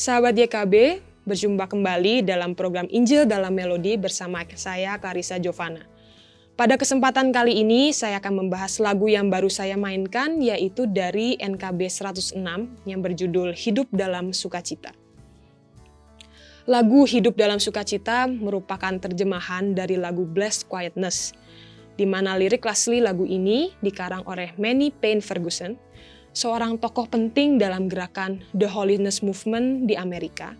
Sahabat YKB, berjumpa kembali dalam program Injil dalam Melodi bersama saya, Clarissa Giovanna. Pada kesempatan kali ini, saya akan membahas lagu yang baru saya mainkan, yaitu dari NKB 106 yang berjudul Hidup Dalam Sukacita. Lagu Hidup Dalam Sukacita merupakan terjemahan dari lagu Blessed Quietness, di mana lirik asli lagu ini dikarang oleh Manny Payne Ferguson, seorang tokoh penting dalam gerakan The Holiness Movement di Amerika,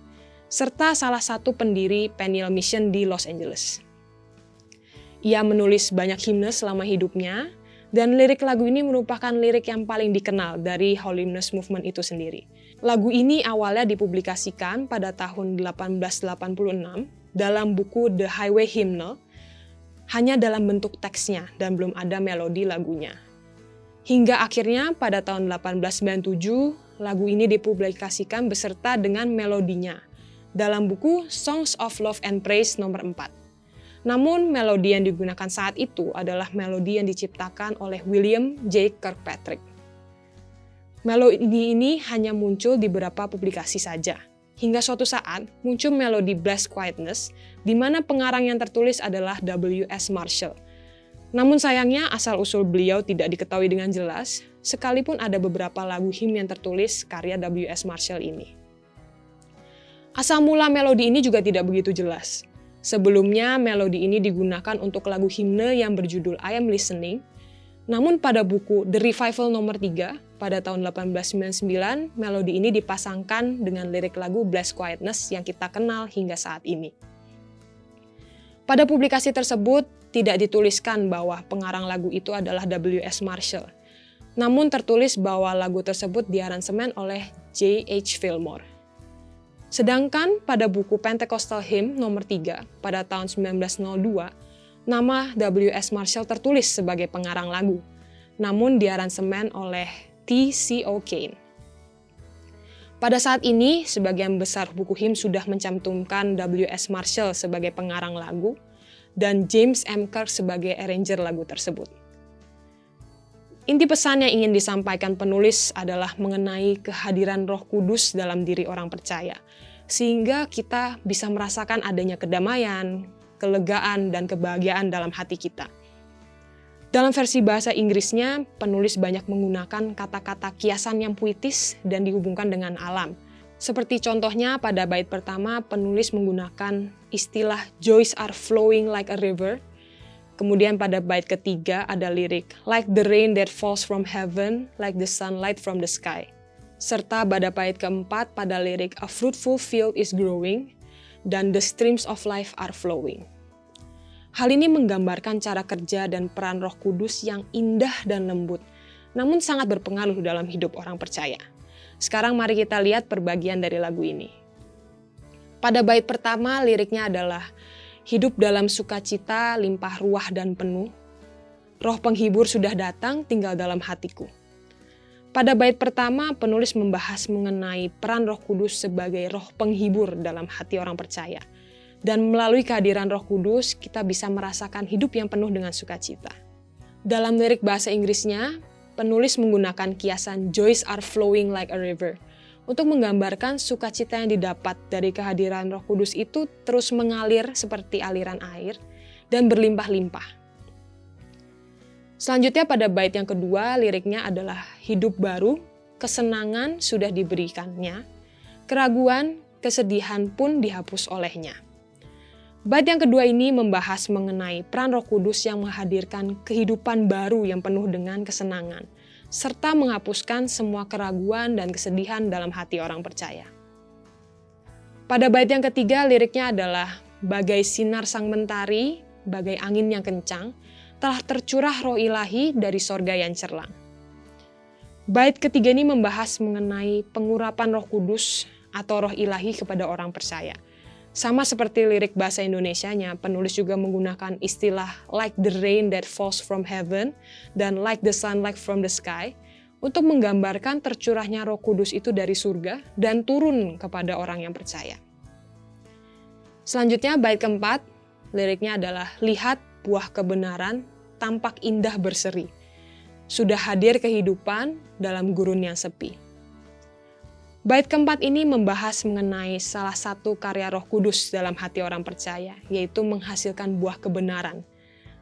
serta salah satu pendiri Peniel Mission di Los Angeles. Ia menulis banyak himne selama hidupnya, dan lirik lagu ini merupakan lirik yang paling dikenal dari Holiness Movement itu sendiri. Lagu ini awalnya dipublikasikan pada tahun 1886 dalam buku The Highway Hymnal, hanya dalam bentuk teksnya dan belum ada melodi lagunya. Hingga akhirnya pada tahun 1897, lagu ini dipublikasikan beserta dengan melodinya dalam buku Songs of Love and Praise nomor 4. Namun melodi yang digunakan saat itu adalah melodi yang diciptakan oleh William J. Kirkpatrick. Melodi ini hanya muncul di beberapa publikasi saja. Hingga suatu saat muncul melodi Blessed Quietness, di mana pengarang yang tertulis adalah W.S. Marshall. Namun sayangnya asal-usul beliau tidak diketahui dengan jelas, sekalipun ada beberapa lagu hymn yang tertulis karya W.S. Marshall ini. Asal mula melodi ini juga tidak begitu jelas. Sebelumnya melodi ini digunakan untuk lagu himne yang berjudul I Am Listening, namun pada buku The Revival nomor 3 pada tahun 1899, melodi ini dipasangkan dengan lirik lagu Blessed Quietness yang kita kenal hingga saat ini. Pada publikasi tersebut, tidak dituliskan bahwa pengarang lagu itu adalah W.S. Marshall. Namun tertulis bahwa lagu tersebut diaransemen oleh J.H. Fillmore. Sedangkan pada buku Pentecostal Hymn nomor 3 pada tahun 1902, nama W.S. Marshall tertulis sebagai pengarang lagu, namun diaransemen oleh T.C.O. Kane. Pada saat ini, sebagian besar buku hymn sudah mencantumkan W.S. Marshall sebagai pengarang lagu, dan James M. Kirk sebagai arranger lagu tersebut. Inti pesan yang ingin disampaikan penulis adalah mengenai kehadiran Roh Kudus dalam diri orang percaya, sehingga kita bisa merasakan adanya kedamaian, kelegaan, dan kebahagiaan dalam hati kita. Dalam versi bahasa Inggrisnya, penulis banyak menggunakan kata-kata kiasan yang puitis dan dihubungkan dengan alam. Seperti contohnya pada bait pertama, penulis menggunakan istilah joys are flowing like a river. Kemudian pada bait ketiga ada lirik like the rain that falls from heaven, like the sunlight from the sky. Serta pada bait keempat pada lirik a fruitful field is growing, dan the streams of life are flowing. Hal ini menggambarkan cara kerja dan peran Roh Kudus yang indah dan lembut, namun sangat berpengaruh dalam hidup orang percaya. Sekarang mari kita lihat perbagian dari lagu ini. Pada bait pertama liriknya adalah hidup dalam sukacita, limpah ruah dan penuh. Roh penghibur sudah datang, tinggal dalam hatiku. Pada bait pertama penulis membahas mengenai peran Roh Kudus sebagai roh penghibur dalam hati orang percaya. Dan melalui kehadiran Roh Kudus kita bisa merasakan hidup yang penuh dengan sukacita. Dalam lirik bahasa Inggrisnya, penulis menggunakan kiasan joys are flowing like a river untuk menggambarkan sukacita yang didapat dari kehadiran Roh Kudus itu terus mengalir seperti aliran air dan berlimpah-limpah. Selanjutnya pada bait yang kedua liriknya adalah hidup baru, kesenangan sudah diberikannya, keraguan, kesedihan pun dihapus olehnya. Bait yang kedua ini membahas mengenai peran Roh Kudus yang menghadirkan kehidupan baru yang penuh dengan kesenangan, serta menghapuskan semua keraguan dan kesedihan dalam hati orang percaya. Pada bait yang ketiga liriknya adalah bagai sinar sang mentari, bagai angin yang kencang, telah tercurah roh ilahi dari sorga yang cerlang. Bait ketiga ini membahas mengenai pengurapan Roh Kudus atau roh ilahi kepada orang percaya. Sama seperti lirik bahasa Indonesianya, penulis juga menggunakan istilah like the rain that falls from heaven dan like the sunlight from the sky untuk menggambarkan tercurahnya Roh Kudus itu dari surga dan turun kepada orang yang percaya. Selanjutnya bait keempat, liriknya adalah lihat buah kebenaran tampak indah berseri. Sudah hadir kehidupan dalam gurun yang sepi. Bait keempat ini membahas mengenai salah satu karya Roh Kudus dalam hati orang percaya, yaitu menghasilkan buah kebenaran.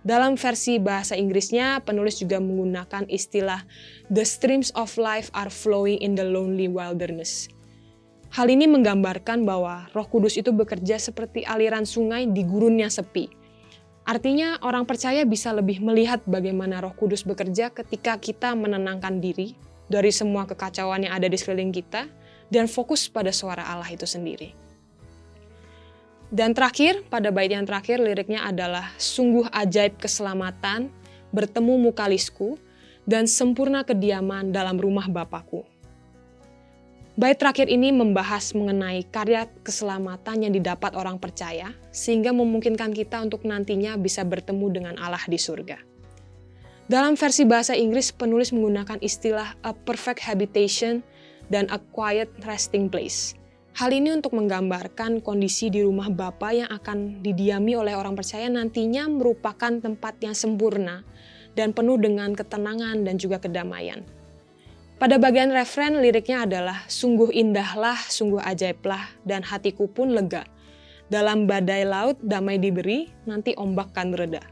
Dalam versi bahasa Inggrisnya, penulis juga menggunakan istilah "The streams of life are flowing in the lonely wilderness". Hal ini menggambarkan bahwa Roh Kudus itu bekerja seperti aliran sungai di gurun yang sepi. Artinya, orang percaya bisa lebih melihat bagaimana Roh Kudus bekerja ketika kita menenangkan diri dari semua kekacauan yang ada di sekeliling kita, dan fokus pada suara Allah itu sendiri. Dan terakhir, pada bait yang terakhir liriknya adalah sungguh ajaib keselamatan, bertemu mukalisku, dan sempurna kediaman dalam rumah Bapakku. Bait terakhir ini membahas mengenai karya keselamatan yang didapat orang percaya, sehingga memungkinkan kita untuk nantinya bisa bertemu dengan Allah di surga. Dalam versi bahasa Inggris, penulis menggunakan istilah a perfect habitation dan a quiet resting place. Hal ini untuk menggambarkan kondisi di rumah Bapa yang akan didiami oleh orang percaya nantinya merupakan tempat yang sempurna dan penuh dengan ketenangan dan juga kedamaian. Pada bagian refren liriknya adalah sungguh indahlah, sungguh ajaiblah, dan hatiku pun lega. Dalam badai laut damai diberi, nanti ombak kan reda.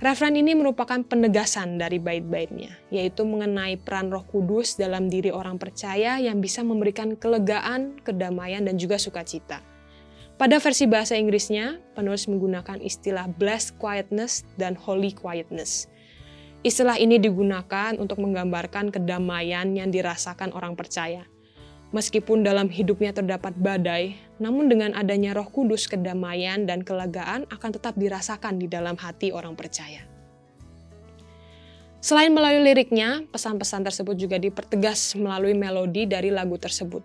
Refren ini merupakan penegasan dari bait-baitnya, yaitu mengenai peran Roh Kudus dalam diri orang percaya yang bisa memberikan kelegaan, kedamaian, dan juga sukacita. Pada versi bahasa Inggrisnya, penulis menggunakan istilah blessed quietness dan holy quietness. Istilah ini digunakan untuk menggambarkan kedamaian yang dirasakan orang percaya. Meskipun dalam hidupnya terdapat badai, namun dengan adanya Roh Kudus, kedamaian dan kelegaan akan tetap dirasakan di dalam hati orang percaya. Selain melalui liriknya, pesan-pesan tersebut juga dipertegas melalui melodi dari lagu tersebut.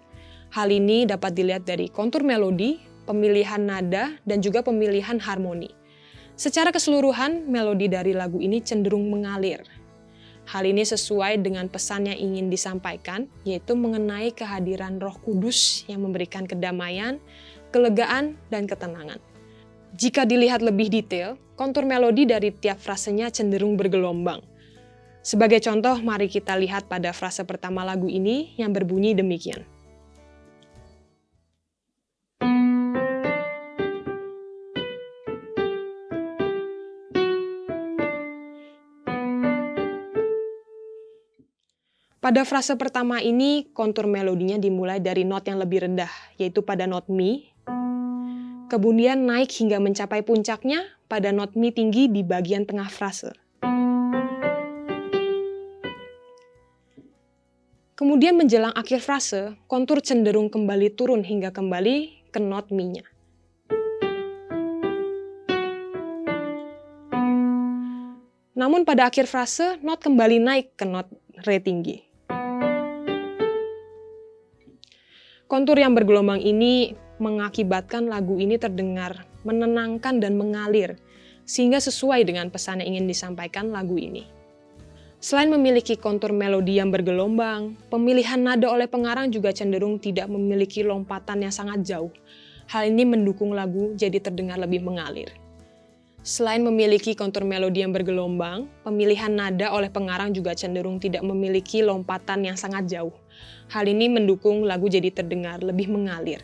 Hal ini dapat dilihat dari kontur melodi, pemilihan nada, dan juga pemilihan harmoni. Secara keseluruhan, melodi dari lagu ini cenderung mengalir. Hal ini sesuai dengan pesan yang ingin disampaikan, yaitu mengenai kehadiran Roh Kudus yang memberikan kedamaian, kelegaan, dan ketenangan. Jika dilihat lebih detail, kontur melodi dari tiap frasenya cenderung bergelombang. Sebagai contoh, mari kita lihat pada frase pertama lagu ini yang berbunyi demikian. Pada frase pertama ini, kontur melodinya dimulai dari not yang lebih rendah, yaitu pada not Mi. Kemudian naik hingga mencapai puncaknya pada not Mi tinggi di bagian tengah frase. Kemudian menjelang akhir frase, kontur cenderung kembali turun hingga kembali ke not Mi-nya. Namun pada akhir frase, not kembali naik ke not Re tinggi. Kontur yang bergelombang ini mengakibatkan lagu ini terdengar menenangkan dan mengalir, sehingga sesuai dengan pesan yang ingin disampaikan lagu ini. Selain memiliki kontur melodi yang bergelombang, pemilihan nada oleh pengarang juga cenderung tidak memiliki lompatan yang sangat jauh. Hal ini mendukung lagu jadi terdengar lebih mengalir. Selain memiliki kontur melodi yang bergelombang, pemilihan nada oleh pengarang juga cenderung tidak memiliki lompatan yang sangat jauh. Hal ini mendukung lagu jadi terdengar lebih mengalir.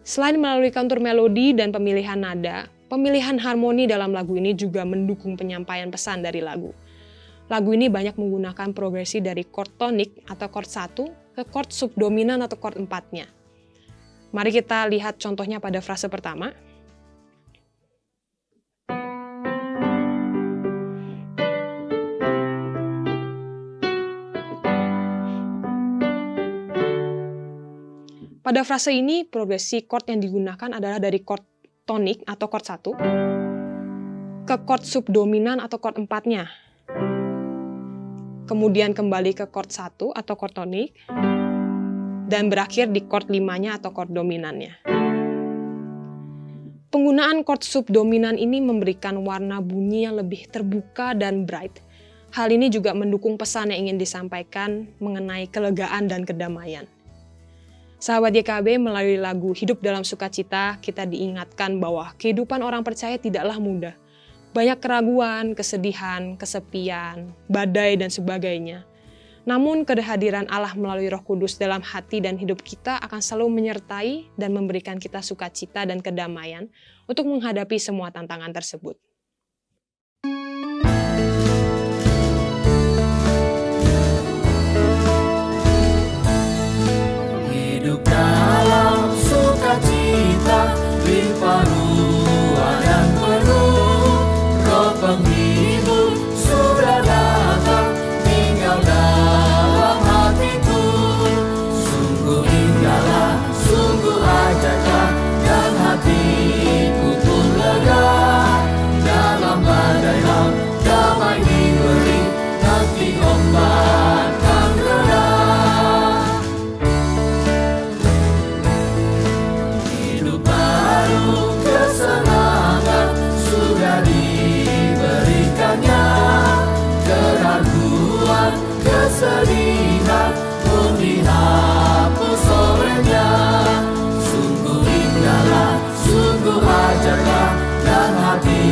Selain melalui kontur melodi dan pemilihan nada, pemilihan harmoni dalam lagu ini juga mendukung penyampaian pesan dari lagu. Lagu ini banyak menggunakan progresi dari chord tonik atau chord 1 ke chord subdominan atau chord 4-nya. Mari kita lihat contohnya pada frase pertama. Pada frase ini, progresi chord yang digunakan adalah dari chord tonik atau chord 1 ke chord subdominan atau chord 4-nya. Kemudian kembali ke chord 1 atau chord tonik, dan berakhir di chord 5-nya atau chord dominannya. Penggunaan chord subdominan ini memberikan warna bunyi yang lebih terbuka dan bright. Hal ini juga mendukung pesan yang ingin disampaikan mengenai kelegaan dan kedamaian. Sahabat YKB, melalui lagu Hidup Dalam Sukacita, kita diingatkan bahwa kehidupan orang percaya tidaklah mudah. Banyak keraguan, kesedihan, kesepian, badai, dan sebagainya. Namun kehadiran Allah melalui Roh Kudus dalam hati dan hidup kita akan selalu menyertai dan memberikan kita sukacita dan kedamaian untuk menghadapi semua tantangan tersebut. Hidup dalam sukacita, limpah ruah dan penuh, Roh penghibur sudah datang, tinggal dalam hatiku. Sungguh indahlah, sungguh ajaiblah, dan hatiku pun lega. Dalam badai laut damai diberi, nanti ombak kan reda. Hidup baru, kesenangan sudah diberikannya. Keraguan, kesedihan pun dihapus olehnya. Sungguh indahlah, sungguh ajaiblah, dan hati